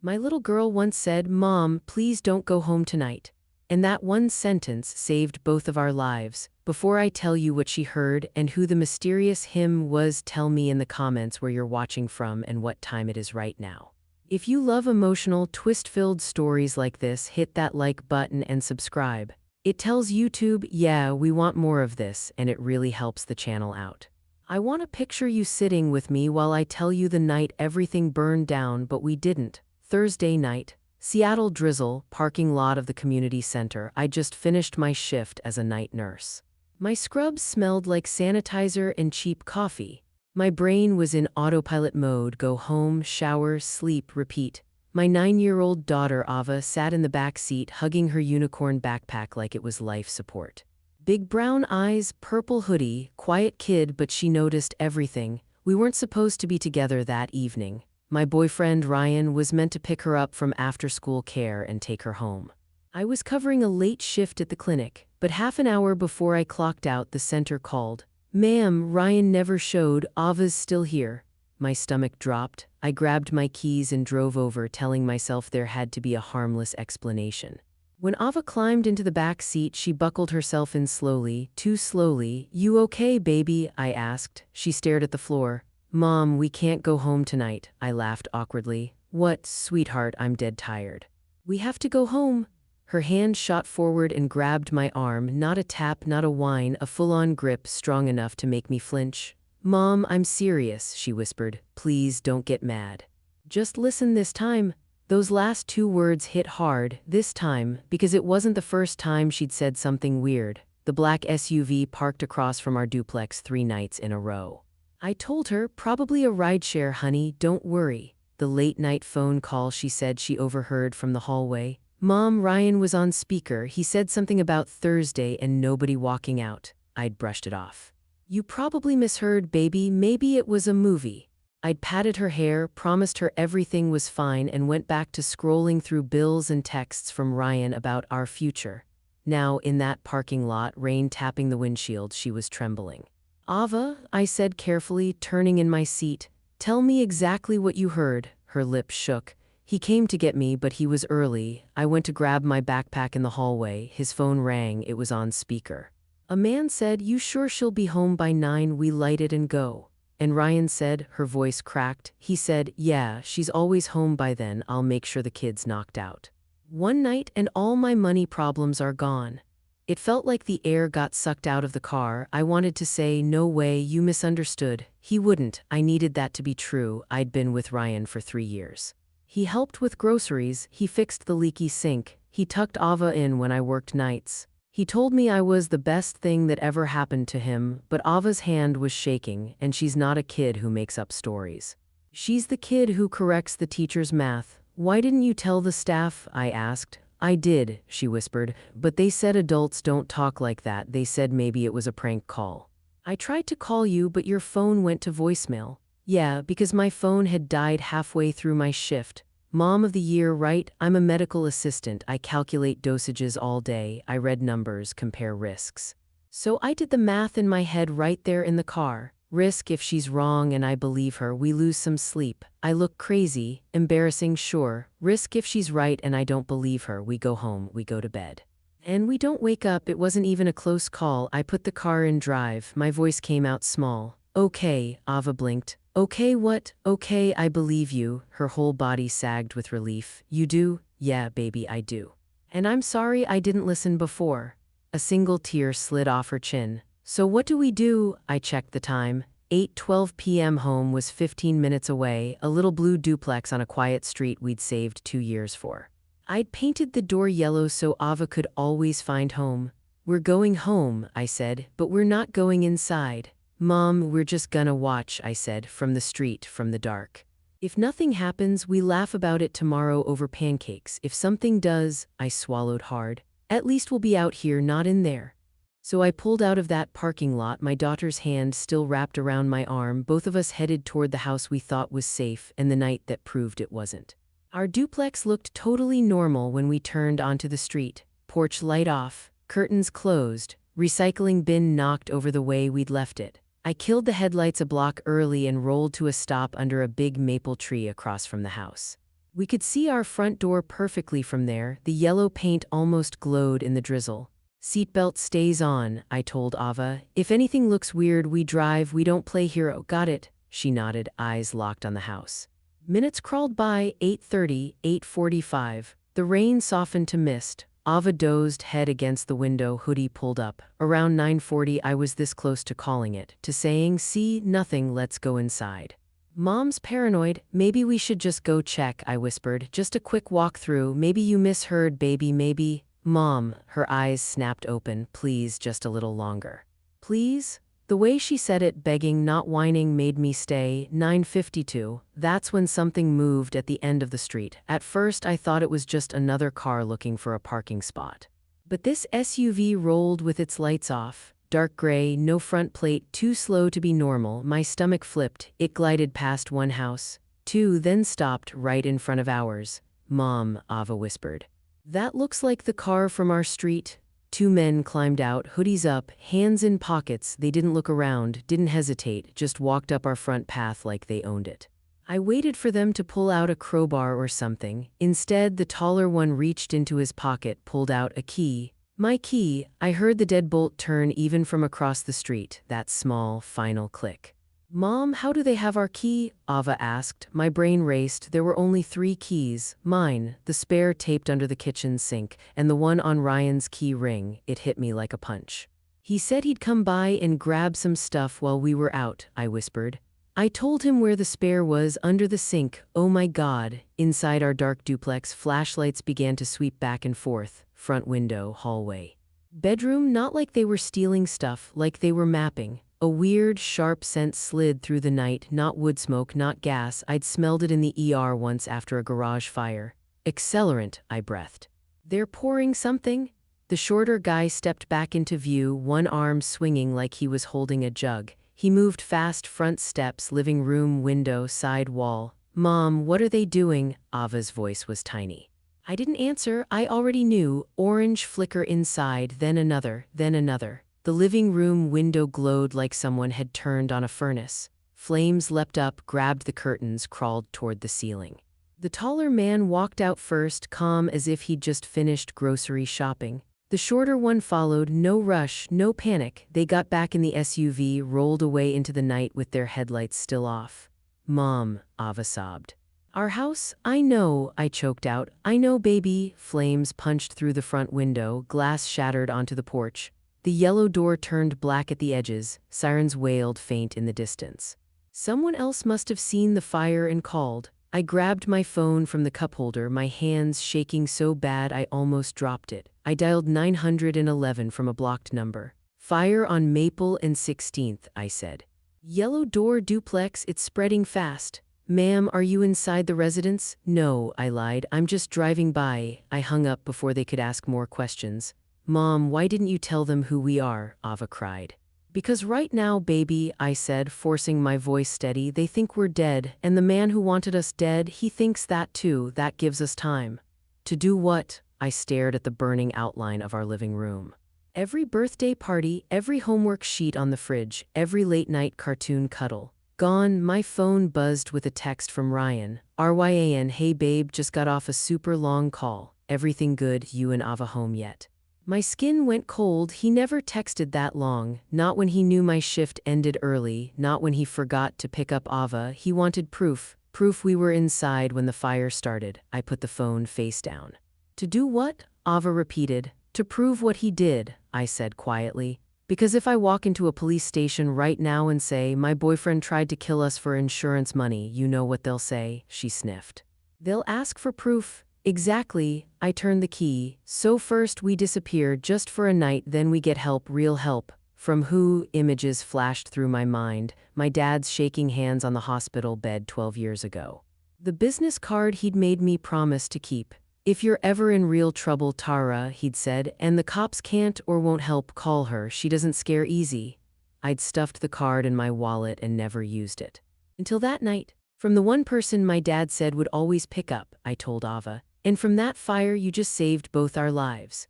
My little girl once said, "Mom, please don't go home tonight." And that one sentence saved both of our lives. Before I tell you what she heard and who the mysterious him was, tell me in the comments where you're watching from and what time it is right now. If you love emotional, twist-filled stories like this, hit that like button and subscribe. It tells YouTube, yeah, we want more of this, and it really helps the channel out. I want to picture you sitting with me while I tell you the night everything burned down, but we didn't. Thursday night, Seattle drizzle, parking lot of the community center. I just finished my shift as a night nurse. My scrubs smelled like sanitizer and cheap coffee. My brain was in autopilot mode: go home, shower, sleep, repeat. My 9-year-old daughter Ava sat in the back seat hugging her unicorn backpack like it was life support. Big brown eyes, purple hoodie, quiet kid, but she noticed everything. We weren't supposed to be together that evening. My boyfriend Ryan was meant to pick her up from after-school care and take her home. I was covering a late shift at the clinic, but half an hour before I clocked out, the center called. "Ma'am, Ryan never showed, Ava's still here." My stomach dropped. I grabbed my keys and drove over, telling myself there had to be a harmless explanation. When Ava climbed into the back seat, she buckled herself in slowly, too slowly. "You okay, baby?" I asked. She stared at the floor. "Mom, we can't go home tonight." I laughed awkwardly. "What, sweetheart, I'm dead tired." "We have to go home." Her hand shot forward and grabbed my arm, not a tap, not a whine, a full-on grip strong enough to make me flinch. "Mom, I'm serious," she whispered. "Please don't get mad. Just listen this time." Those last 2 words hit hard, this time, because it wasn't the first time she'd said something weird. The black SUV parked across from our duplex 3 nights in a row. I told her, "Probably a rideshare, honey, don't worry." The late-night phone call she said she overheard from the hallway. "Mom, Ryan was on speaker. He said something about Thursday and nobody walking out." I'd brushed it off. "You probably misheard, baby. Maybe it was a movie." I'd patted her hair, promised her everything was fine, and went back to scrolling through bills and texts from Ryan about our future. Now, in that parking lot, rain tapping the windshield, she was trembling. "Ava," I said carefully, turning in my seat, "tell me exactly what you heard." Her lips shook. "He came to get me, but he was early." I went to grab my backpack in the hallway. His phone rang. It was on speaker. "A man said, 'You sure she'll be home by 9? We light it and go.'" And Ryan said, her voice cracked, he said, "Yeah, she's always home by then. I'll make sure the kid's knocked out." One night and all my money problems are gone. It felt like the air got sucked out of the car. I wanted to say, "No way, you misunderstood." He wouldn't. I needed that to be true. I'd been with Ryan for 3 years. He helped with groceries. He fixed the leaky sink. He tucked Ava in when I worked nights. He told me I was the best thing that ever happened to him, but Ava's hand was shaking, and she's not a kid who makes up stories. She's the kid who corrects the teacher's math. "Why didn't you tell the staff?" I asked. "I did," she whispered, "but they said adults don't talk like that. They said maybe it was a prank call." "I tried to call you, but your phone went to voicemail." "Yeah, because my phone had died halfway through my shift." Mom of the year, right? I'm a medical assistant. I calculate dosages all day. I read numbers, compare risks. So I did the math in my head right there in the car. Risk: if she's wrong and I believe her, we lose some sleep. I look crazy, embarrassing, sure. Risk: if she's right and I don't believe her, we go home, we go to bed. And we don't wake up. It wasn't even a close call. I put the car in drive. My voice came out small. "Okay," Ava blinked. "Okay what?" "Okay, I believe you." Her whole body sagged with relief. "You do?" "Yeah, baby, I do. And I'm sorry I didn't listen before." A single tear slid off her chin. "So what do we do?" I checked the time. 8:12 p.m. Home was 15 minutes away, a little blue duplex on a quiet street we'd saved 2 years for. I'd painted the door yellow so Ava could always find home. "We're going home," I said, "but we're not going inside." "Mom, we're just gonna watch," I said, "from the street, from the dark. If nothing happens, we laugh about it tomorrow over pancakes. If something does," I swallowed hard, "at least we'll be out here, not in there." So I pulled out of that parking lot, my daughter's hand still wrapped around my arm. Both of us headed toward the house we thought was safe, and the night that proved it wasn't. Our duplex looked totally normal when we turned onto the street. Porch light off, curtains closed, recycling bin knocked over the way we'd left it. I killed the headlights a block early and rolled to a stop under a big maple tree across from the house. We could see our front door perfectly from there, the yellow paint almost glowed in the drizzle. Seatbelt stays on, I told Ava. If anything looks weird, we drive, we don't play hero. Got it? She nodded, eyes locked on the house. Minutes crawled by, 8:30, 8:45. The rain softened to mist. Ava dozed, head against the window, hoodie pulled up. Around 9:40 I was this close to calling it, to saying, see, nothing, let's go inside. Mom's paranoid, maybe we should just go check, I whispered. Just a quick walk through, maybe you misheard, baby, maybe. Mom, her eyes snapped open, please, just a little longer. Please? The way she said it, begging, not whining, made me stay. 9:52. That's when something moved at the end of the street. At first I thought it was just another car looking for a parking spot. But this SUV rolled with its lights off. Dark gray, no front plate, too slow to be normal. My stomach flipped. It glided past one house, two, then stopped right in front of ours. Mom, Ava whispered. That looks like the car from our street. Two men climbed out, hoodies up, hands in pockets. They didn't look around, didn't hesitate, just walked up our front path like they owned it. I waited for them to pull out a crowbar or something. Instead, the taller one reached into his pocket, pulled out a key. My key. I heard the deadbolt turn even from across the street, that small, final click. Mom, how do they have our key? Ava asked. My brain raced. There were only 3 keys. Mine, the spare taped under the kitchen sink, and the one on Ryan's key ring. It hit me like a punch. He said he'd come by and grab some stuff while we were out, I whispered. I told him where the spare was, under the sink. Oh my God. Inside our dark duplex, flashlights began to sweep back and forth. Front window, hallway. Bedroom, not like they were stealing stuff, like they were mapping. A weird, sharp scent slid through the night, not wood smoke, not gas. I'd smelled it in the ER once after a garage fire. Accelerant, I breathed. They're pouring something? The shorter guy stepped back into view, one arm swinging like he was holding a jug. He moved fast, front steps, living room, window, side wall. Mom, what are they doing? Ava's voice was tiny. I didn't answer, I already knew. Orange flicker inside, then another, then another. The living room window glowed like someone had turned on a furnace. Flames leapt up, grabbed the curtains, crawled toward the ceiling. The taller man walked out first, calm as if he'd just finished grocery shopping. The shorter one followed, no rush, no panic. They got back in the SUV, rolled away into the night with their headlights still off. Mom, Ava sobbed. Our house? I know, I choked out. I know, baby. Flames punched through the front window, glass shattered onto the porch. The yellow door turned black at the edges, sirens wailed faint in the distance. Someone else must have seen the fire and called. I grabbed my phone from the cup holder, my hands shaking so bad I almost dropped it. I dialed 911 from a blocked number. Fire on Maple and 16th, I said. Yellow door duplex, it's spreading fast. Ma'am, are you inside the residence? No, I lied, I'm just driving by. I hung up before they could ask more questions. Mom, why didn't you tell them who we are? Ava cried. Because right now, baby, I said, forcing my voice steady, they think we're dead, and the man who wanted us dead, he thinks that too. That gives us time. To do what? I stared at the burning outline of our living room. Every birthday party, every homework sheet on the fridge, every late-night cartoon cuddle. Gone. My phone buzzed with a text from Ryan. RYAN, hey babe, just got off a super long call. Everything good, you and Ava home yet? My skin went cold. He never texted that long, not when he knew my shift ended early, not when he forgot to pick up Ava. He wanted proof we were inside when the fire started. I put the phone face down. To do what? Ava repeated. To prove what he did, I said quietly. Because if I walk into a police station right now and say, my boyfriend tried to kill us for insurance money, you know what they'll say, she sniffed. They'll ask for proof. Exactly. I turned the key. So first we disappear just for a night, then we get help, real help. From who? Images flashed through my mind. My dad's shaking hands on the hospital bed 12 years ago. The business card he'd made me promise to keep. If you're ever in real trouble, Tara, he'd said, and the cops can't or won't help, call her. She doesn't scare easy. I'd stuffed the card in my wallet and never used it. Until that night. From the one person my dad said would always pick up, I told Ava. And from that fire you just saved both our lives.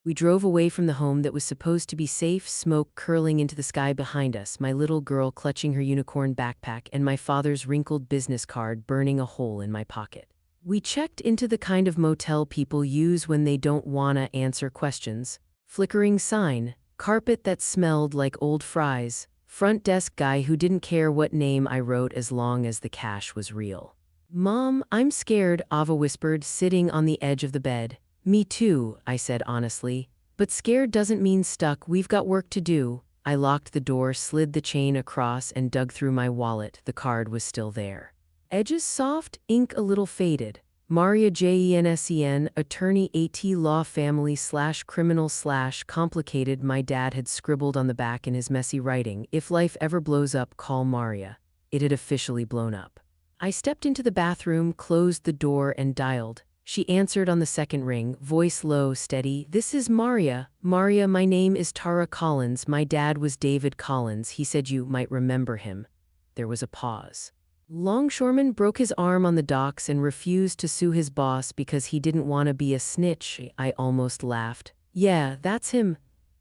We drove away from the home that was supposed to be safe, smoke curling into the sky behind us, my little girl clutching her unicorn backpack, and my father's wrinkled business card burning a hole in my pocket. We checked into the kind of motel people use when they don't wanna answer questions. Flickering sign, carpet that smelled like old fries, front desk guy who didn't care what name I wrote as long as the cash was real. "Mom, I'm scared," Ava whispered, sitting on the edge of the bed. "Me too," I said honestly. "But scared doesn't mean stuck, we've got work to do." I locked the door, slid the chain across, and dug through my wallet. The card was still there. Edges soft, ink a little faded. Maria Jensen, attorney, AT law, family / criminal / complicated. My dad had scribbled on the back in his messy writing, "If life ever blows up, call Maria." It had officially blown up. I stepped into the bathroom, closed the door, and dialed. She answered on the second ring, voice low, steady. "This is Maria. Maria, my name is Tara Collins. My dad was David Collins. He said you might remember him." There was a pause. "Longshoreman broke his arm on the docks and refused to sue his boss because he didn't want to be a snitch." I almost laughed. "Yeah, that's him."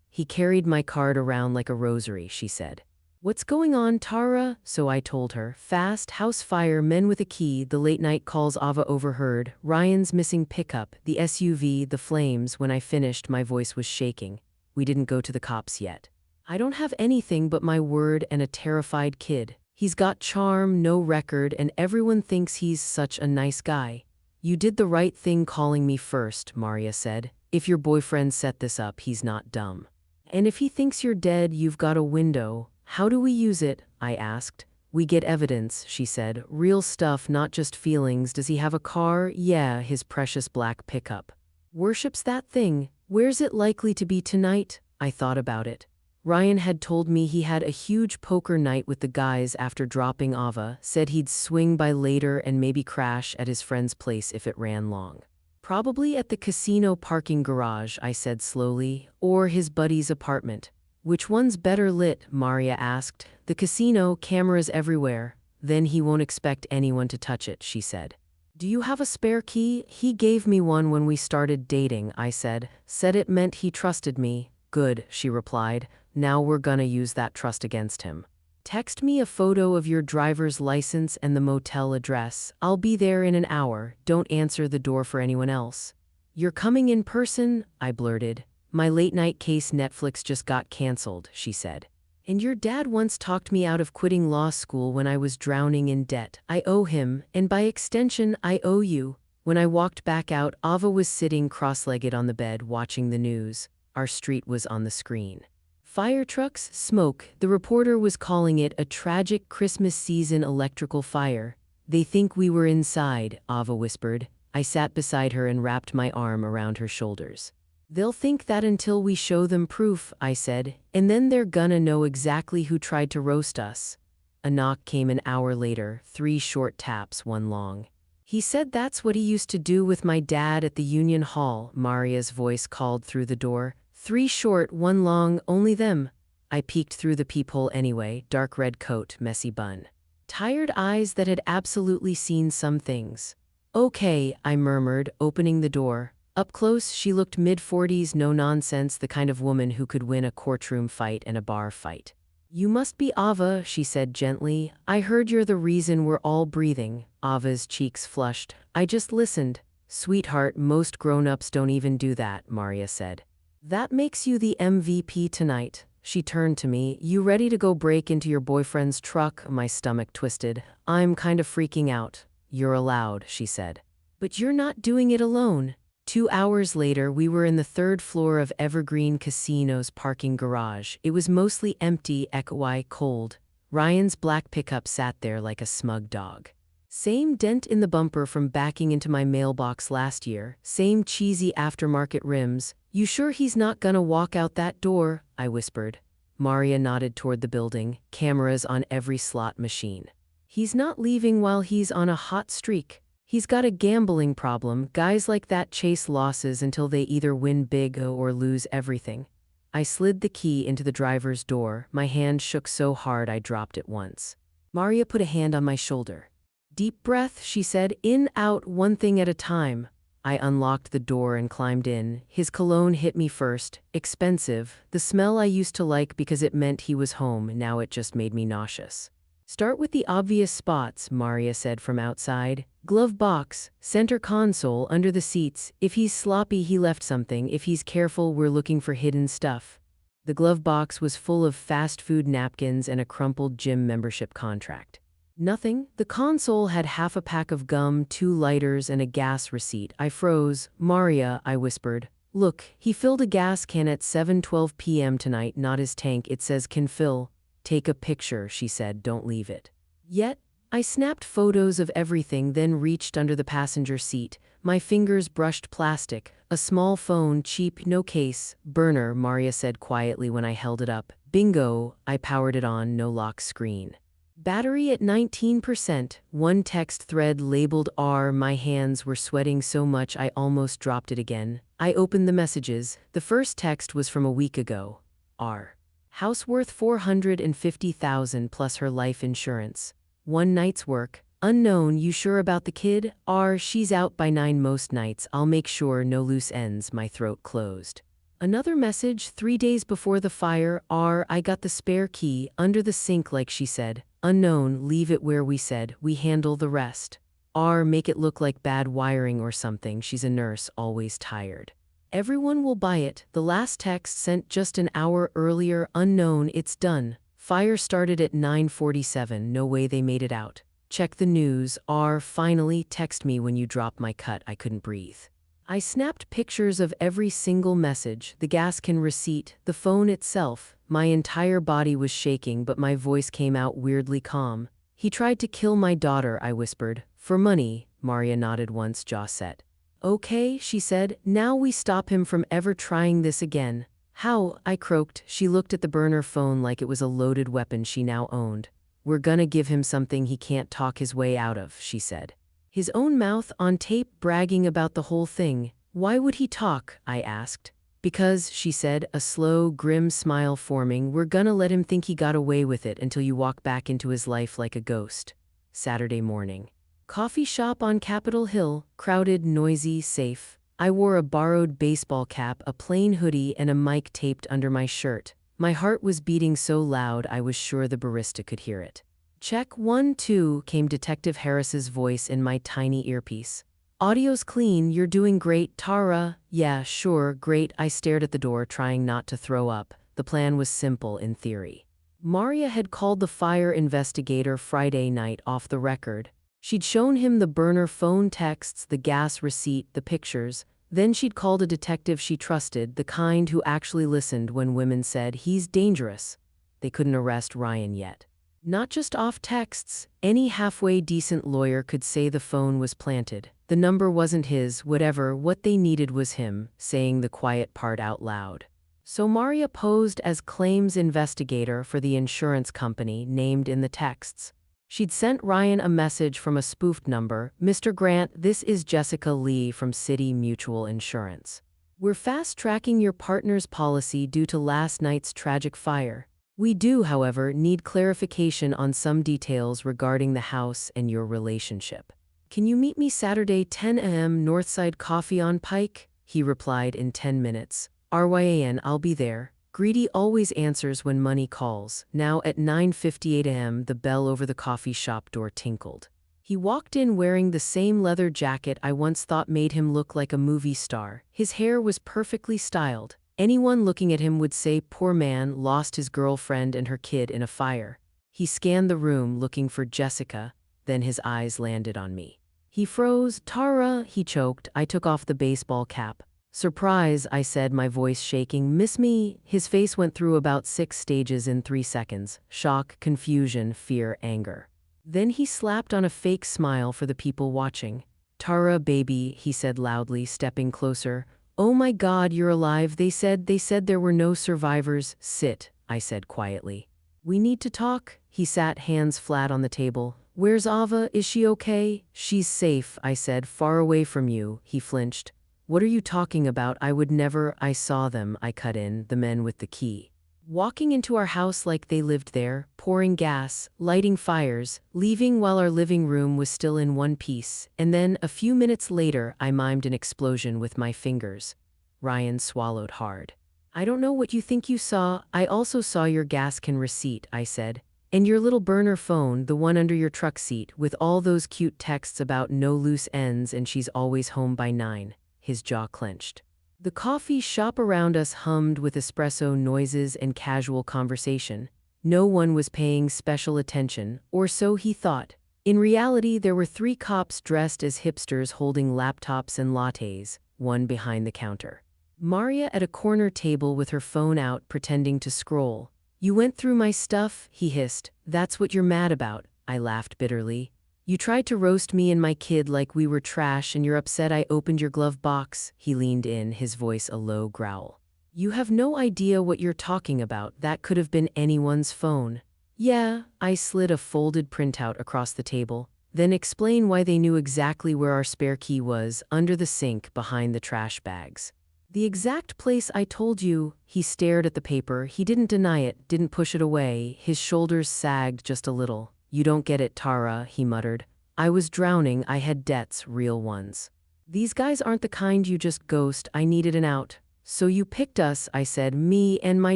"He carried my card around like a rosary," she said. "What's going on, Tara?" So I told her. "Fast, house fire, men with a key, the late night calls Ava overheard, Ryan's missing pickup, the SUV, the flames." When I finished, my voice was shaking. "We didn't go to the cops yet. I don't have anything but my word and a terrified kid. He's got charm, no record, and everyone thinks he's such a nice guy." "You did the right thing calling me first," Maria said. "If your boyfriend set this up, he's not dumb. And if he thinks you're dead, you've got a window." "How do we use it?" I asked. "We get evidence," she said. "Real stuff, not just feelings." "Does he have a car?" "Yeah, his precious black pickup." "Worships that thing. Where's it likely to be tonight?" I thought about it. Ryan had told me he had a huge poker night with the guys after dropping Ava, said he'd swing by later and maybe crash at his friend's place if it ran long. "Probably at the casino parking garage," I said slowly, "or his buddy's apartment." "Which one's better lit?" Maria asked. "The casino, cameras everywhere. Then he won't expect anyone to touch it," she said. "Do you have a spare key?" "He gave me one when we started dating," I said. "Said it meant he trusted me." "Good," she replied. "Now we're gonna use that trust against him. Text me a photo of your driver's license and the motel address. I'll be there in an hour. Don't answer the door for anyone else." "You're coming in person?" I blurted. "My late-night case Netflix just got canceled," she said. "And your dad once talked me out of quitting law school when I was drowning in debt. I owe him, and by extension, I owe you." When I walked back out, Ava was sitting cross-legged on the bed watching the news. Our street was on the screen. Fire trucks, smoke. The reporter was calling it a tragic Christmas season electrical fire. "They think we were inside," Ava whispered. I sat beside her and wrapped my arm around her shoulders. "They'll think that until we show them proof," I said, "and then they're gonna know exactly who tried to roast us." A knock came an hour later, 3 short taps, 1 long. "He said that's what he used to do with my dad at the Union Hall," Maria's voice called through the door. 3 short, 1 long, only them." I peeked through the peephole anyway, dark red coat, messy bun. Tired eyes that had absolutely seen some things. "Okay," I murmured, opening the door. Up close, she looked mid-40s, no nonsense, the kind of woman who could win a courtroom fight and a bar fight. "You must be Ava," she said gently. "I heard you're the reason we're all breathing." Ava's cheeks flushed. "I just listened." "Sweetheart, most grown-ups don't even do that," Maria said. "That makes you the MVP tonight." She turned to me. "You ready to go break into your boyfriend's truck?" My stomach twisted. "I'm kind of freaking out." "You're allowed," she said. "But you're not doing it alone." 2 hours later, we were in the 3rd floor of Evergreen Casino's parking garage. It was mostly empty, echoey, cold. Ryan's black pickup sat there like a smug dog. Same dent in the bumper from backing into my mailbox last year, same cheesy aftermarket rims. "You sure he's not gonna walk out that door?" I whispered. Maria nodded toward the building, cameras on every slot machine. "He's not leaving while he's on a hot streak. He's got a gambling problem. Guys like that chase losses until they either win big or lose everything." I slid the key into the driver's door. My hand shook so hard I dropped it once. Maria put a hand on my shoulder. "Deep breath," she said. "In, out, one thing at a time." I unlocked the door and climbed in. His cologne hit me first. Expensive. The smell I used to like because it meant he was home. Now it just made me nauseous. Start with the obvious spots, Maria said from outside. Glove box, center console, under the seats. If he's sloppy, he left something. If he's careful, we're looking for hidden stuff. The glove box was full of fast food napkins and a crumpled gym membership contract. Nothing. The console had half a pack of gum, 2 lighters, and a gas receipt. I froze. Maria, I whispered. Look, he filled a gas can at 7:12 p.m. tonight, not his tank. It says can fill. Take a picture, she said, don't leave it. Yet, I snapped photos of everything, then reached under the passenger seat. My fingers brushed plastic. A small phone, cheap, no case. Burner, Maria said quietly when I held it up. Bingo, I powered it on, no lock screen. Battery at 19%, one text thread labeled R. My hands were sweating so much I almost dropped it again. I opened the messages. The first text was from a week ago. R. House worth $450,000 plus her life insurance. 1 night's work. Unknown, you sure about the kid? R. She's out by 9 most nights. I'll make sure no loose ends. My throat closed. Another message 3 days before the fire. R. I got the spare key, under the sink like she said. Unknown, leave it where we said. We handle the rest. R. Make it look like bad wiring or something. She's a nurse, always tired. Everyone will buy it. The last text sent just an hour earlier. Unknown, it's done. Fire started at 9:47. No way they made it out. Check the news. R. Finally, text me when you drop my cut. I couldn't breathe. I snapped pictures of every single message, the gas can receipt, the phone itself. My entire body was shaking, but my voice came out weirdly calm. He tried to kill my daughter, I whispered. For money, Maria nodded once, jaw set. Okay, she said, now we stop him from ever trying this again. How? I croaked. She looked at the burner phone like it was a loaded weapon she now owned. We're gonna give him something he can't talk his way out of, she said. His own mouth on tape bragging about the whole thing. Why would he talk? I asked. Because, she said, a slow, grim smile forming, we're gonna let him think he got away with it until you walk back into his life like a ghost. Saturday morning. Coffee shop on Capitol Hill, crowded, noisy, safe. I wore a borrowed baseball cap, a plain hoodie, and a mic taped under my shirt. My heart was beating so loud I was sure the barista could hear it. Check 1, 2, came Detective Harris's voice in my tiny earpiece. Audio's clean, you're doing great, Tara. Yeah, sure, great. I stared at the door, trying not to throw up. The plan was simple in theory. Maria had called the fire investigator Friday night off the record. She'd shown him the burner phone texts, the gas receipt, the pictures. Then she'd called a detective she trusted, the kind who actually listened when women said, he's dangerous. They couldn't arrest Ryan yet. Not just off texts. Any halfway decent lawyer could say the phone was planted. The number wasn't his, whatever, what they needed was him, saying the quiet part out loud. So Maria posed as claims investigator for the insurance company named in the texts. She'd sent Ryan a message from a spoofed number. Mr. Grant, this is Jessica Lee from City Mutual Insurance. We're fast-tracking your partner's policy due to last night's tragic fire. We do, however, need clarification on some details regarding the house and your relationship. Can you meet me Saturday 10 a.m. Northside Coffee on Pike? He replied in 10 minutes. RYAN, I'll be there. Greedy always answers when money calls. Now at 9:58 a.m. the bell over the coffee shop door tinkled. He walked in wearing the same leather jacket I once thought made him look like a movie star. His hair was perfectly styled. Anyone looking at him would say, poor man, lost his girlfriend and her kid in a fire. He scanned the room looking for Jessica, then his eyes landed on me. He froze. Tara, he choked. I took off the baseball cap. Surprise, I said, my voice shaking. Miss me? His face went through about 6 stages in 3 seconds. Shock, confusion, fear, anger. Then he slapped on a fake smile for the people watching. Tara, baby, he said loudly, stepping closer. Oh my God, you're alive. They said there were no survivors. Sit, I said quietly. We need to talk. He sat, hands flat on the table. Where's Ava? Is she okay? She's safe, I said, far away from you. He flinched. What are you talking about? I would never. I saw them, I cut in, the men with the key. Walking into our house like they lived there, pouring gas, lighting fires, leaving while our living room was still in one piece, and then, a few minutes later, I mimed an explosion with my fingers. Ryan swallowed hard. I don't know what you think you saw. I also saw your gas can receipt, I said. And your little burner phone, the one under your truck seat, with all those cute texts about no loose ends and she's always home by 9. His jaw clenched. The coffee shop around us hummed with espresso noises and casual conversation. No one was paying special attention, or so he thought. In reality, there were 3 cops dressed as hipsters holding laptops and lattes, one behind the counter. Maria at a corner table with her phone out pretending to scroll. "You went through my stuff," he hissed. "That's what you're mad about," I laughed bitterly. "You tried to roast me and my kid like we were trash and you're upset I opened your glove box." He leaned in, his voice a low growl. "You have no idea what you're talking about. That could have been anyone's phone." "Yeah," I slid a folded printout across the table. "Then explain why they knew exactly where our spare key was, under the sink behind the trash bags." "The exact place I told you." He stared at the paper. He didn't deny it, didn't push it away. His shoulders sagged just a little. "You don't get it, Tara," he muttered. "I was drowning. I had debts, real ones. These guys aren't the kind you just ghost. I needed an out." "So you picked us," I said. "Me and my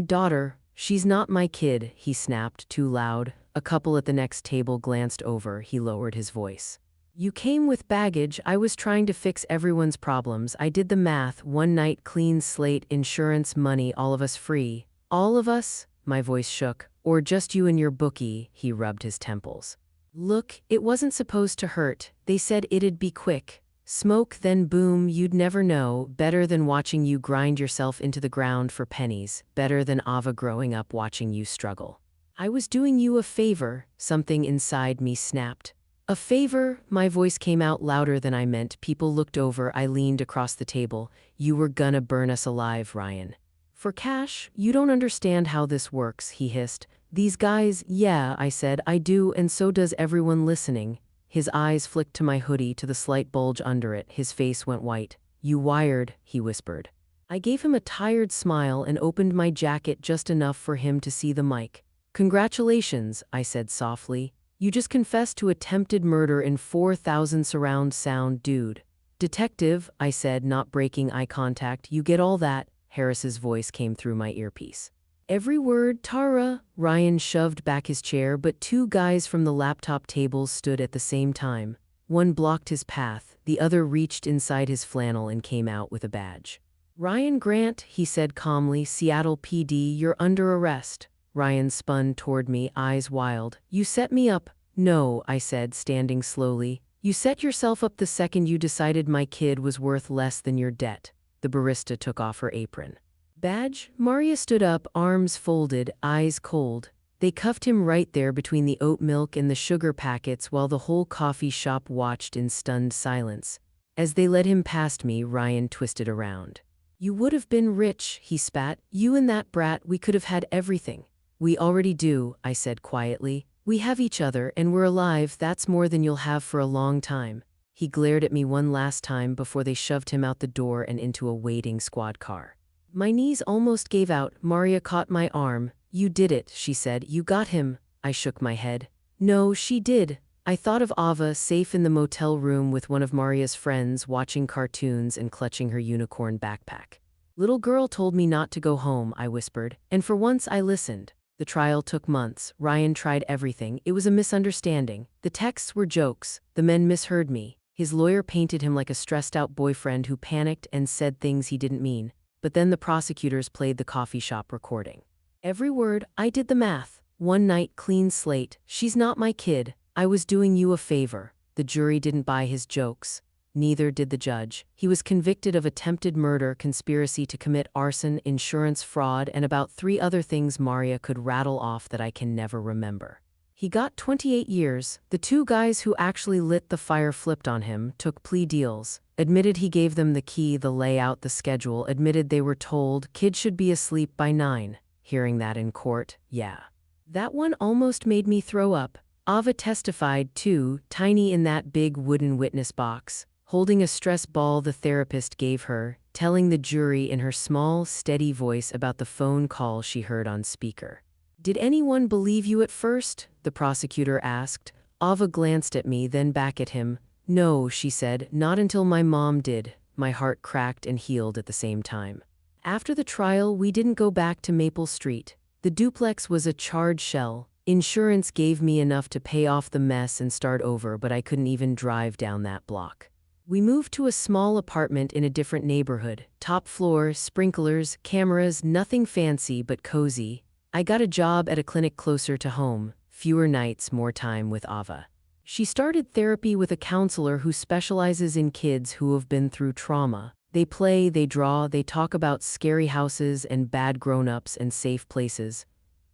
daughter." "She's not my kid," he snapped, too loud. A couple at the next table glanced over. He lowered his voice. "You came with baggage. I was trying to fix everyone's problems. I did the math. One night, clean slate, insurance, money, all of us free." "All of us?" My voice shook. "Or just you and your bookie?" He rubbed his temples. "Look, it wasn't supposed to hurt. They said it'd be quick. Smoke, then boom, you'd never know. Better than watching you grind yourself into the ground for pennies. Better than Ava growing up watching you struggle." "I was doing you a favor," something inside me snapped. "A favor?" My voice came out louder than I meant. People looked over. I leaned across the table. "You were gonna burn us alive, Ryan." "For cash? You don't understand how this works," he hissed. "These guys—" "Yeah," I said, "I do, and so does everyone listening." His eyes flicked to my hoodie, to the slight bulge under it. His face went white. "You wired," he whispered. I gave him a tired smile and opened my jacket just enough for him to see the mic. "Congratulations," I said softly. "You just confessed to attempted murder in 4,000 surround sound, dude." "Detective," I said, not breaking eye contact. "You get all that?" Harris's voice came through my earpiece. "Every word, Tara." Ryan shoved back his chair, but 2 guys from the laptop tables stood at the same time. One blocked his path, the other reached inside his flannel and came out with a badge. "Ryan Grant," he said calmly, "Seattle PD, you're under arrest." Ryan spun toward me, eyes wild. "You set me up." "No," I said, standing slowly. "You set yourself up the second you decided my kid was worth less than your debt." The barista took off her apron. "Badge?" Maria stood up, arms folded, eyes cold. They cuffed him right there between the oat milk and the sugar packets while the whole coffee shop watched in stunned silence. As they led him past me, Ryan twisted around. "You would have been rich," he spat. "You and that brat, we could have had everything." "We already do," I said quietly. "We have each other, and we're alive. That's more than you'll have for a long time." He glared at me one last time before they shoved him out the door and into a waiting squad car. My knees almost gave out. Maria caught my arm. "You did it," she said. "You got him." I shook my head. "No, she did." I thought of Ava, safe in the motel room with one of Maria's friends, watching cartoons and clutching her unicorn backpack. "Little girl told me not to go home," I whispered, and for once I listened. The trial took months. Ryan tried everything. It was a misunderstanding. The texts were jokes. The men misheard me. His lawyer painted him like a stressed-out boyfriend who panicked and said things he didn't mean. But then the prosecutors played the coffee shop recording. Every word. I did the math. One night, clean slate. She's not my kid. I was doing you a favor. The jury didn't buy his jokes. Neither did the judge. He was convicted of attempted murder, conspiracy to commit arson, insurance fraud, and about 3 other things Maria could rattle off that I can never remember. He got 28 years. The 2 guys who actually lit the fire flipped on him, took plea deals, admitted he gave them the key, the layout, the schedule, admitted they were told kids should be asleep by 9. Hearing that in court, yeah. That one almost made me throw up. Ava testified too, tiny in that big wooden witness box, holding a stress ball the therapist gave her, telling the jury in her small, steady voice about the phone call she heard on speaker. "Did anyone believe you at first?" the prosecutor asked. Ava glanced at me, then back at him. "No," she said, "not until my mom did." My heart cracked and healed at the same time. After the trial, we didn't go back to Maple Street. The duplex was a charred shell. Insurance gave me enough to pay off the mess and start over, but I couldn't even drive down that block. We moved to a small apartment in a different neighborhood. Top floor, sprinklers, cameras, nothing fancy but cozy. I got a job at a clinic closer to home. Fewer nights, more time with Ava. She started therapy with a counselor who specializes in kids who have been through trauma. They play, they draw, they talk about scary houses and bad grown-ups and safe places.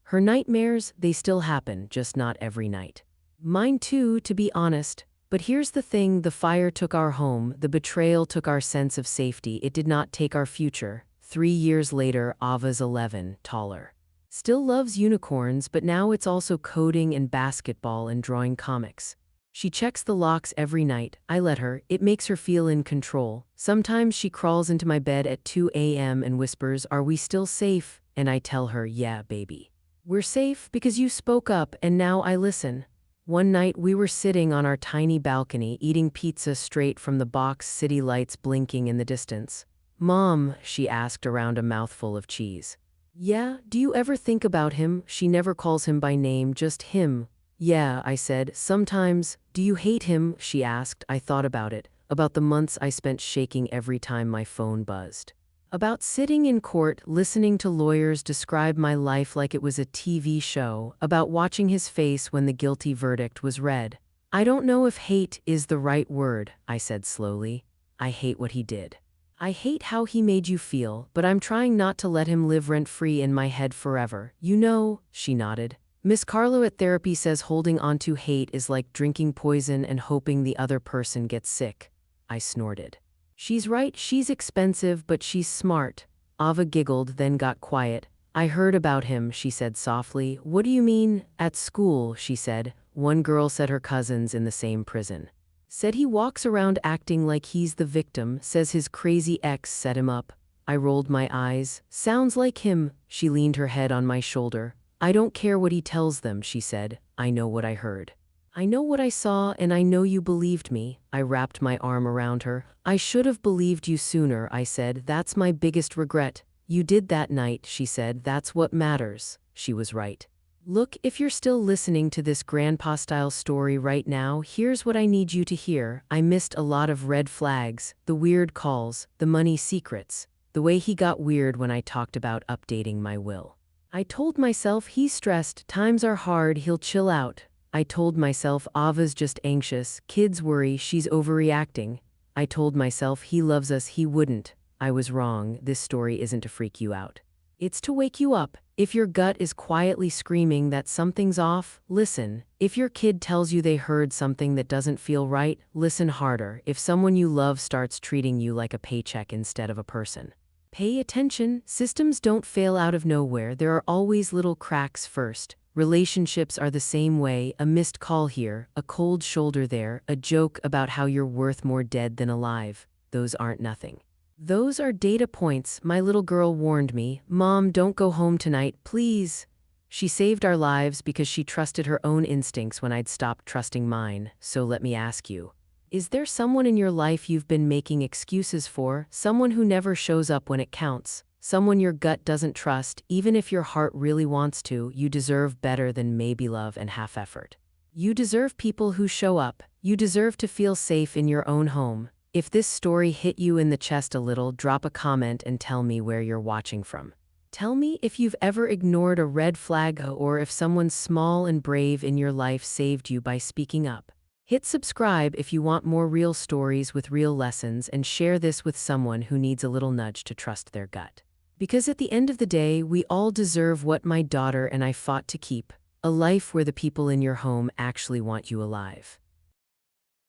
Her nightmares, they still happen, just not every night. Mine too, to be honest. But here's the thing, the fire took our home, the betrayal took our sense of safety, it did not take our future. 3 years later, Ava's 11, taller. Still loves unicorns, but now it's also coding and basketball and drawing comics. She checks the locks every night. I let her. It makes her feel in control. Sometimes she crawls into my bed at 2 a.m. and whispers, "Are we still safe?" And I tell her, "Yeah, baby. We're safe because you spoke up and now I listen." One night we were sitting on our tiny balcony eating pizza straight from the box, city lights blinking in the distance. "Mom," she asked around a mouthful of cheese. "Yeah, do you ever think about him?" She never calls him by name, just him. "Yeah," I said, "sometimes." "Do you hate him?" she asked. I thought about it, about the months I spent shaking every time my phone buzzed. About sitting in court, listening to lawyers describe my life like it was a TV show, about watching his face when the guilty verdict was read. "I don't know if hate is the right word," I said slowly. "I hate what he did. I hate how he made you feel, but I'm trying not to let him live rent-free in my head forever. You know," she nodded. "Miss Carlo at therapy says holding onto hate is like drinking poison and hoping the other person gets sick." I snorted. "She's right, she's expensive, but she's smart." Ava giggled, then got quiet. "I heard about him," she said softly. "What do you mean?" "At school," she said. "One girl said her cousin's in the same prison. Said he walks around acting like he's the victim, says his crazy ex set him up." I rolled my eyes. "Sounds like him." She leaned her head on my shoulder. "I don't care what he tells them," she said. "I know what I heard. I know what I saw, and I know you believed me." I wrapped my arm around her. "I should have believed you sooner," I said. "That's my biggest regret." "You did that night," she said. "That's what matters." She was right. Look, if you're still listening to this grandpa-style story right now, here's what I need you to hear. I missed a lot of red flags, the weird calls, the money secrets, the way he got weird when I talked about updating my will. I told myself he's stressed, times are hard, he'll chill out. I told myself Ava's just anxious, kids worry, she's overreacting. I told myself he loves us, he wouldn't. I was wrong, this story isn't to freak you out. It's to wake you up. If your gut is quietly screaming that something's off, listen. If your kid tells you they heard something that doesn't feel right, listen harder. If someone you love starts treating you like a paycheck instead of a person, pay attention. Systems don't fail out of nowhere, there are always little cracks first. Relationships are the same way, a missed call here, a cold shoulder there, a joke about how you're worth more dead than alive. Those aren't nothing. Those are data points. My little girl warned me, "Mom, don't go home tonight, please." She saved our lives because she trusted her own instincts when I'd stopped trusting mine. So let me ask you, is there someone in your life you've been making excuses for? Someone who never shows up when it counts? Someone your gut doesn't trust, even if your heart really wants to? You deserve better than maybe love and half effort. You deserve people who show up. You deserve to feel safe in your own home. If this story hit you in the chest a little, drop a comment and tell me where you're watching from. Tell me if you've ever ignored a red flag or if someone small and brave in your life saved you by speaking up. Hit subscribe if you want more real stories with real lessons, and share this with someone who needs a little nudge to trust their gut. Because at the end of the day, we all deserve what my daughter and I fought to keep, a life where the people in your home actually want you alive.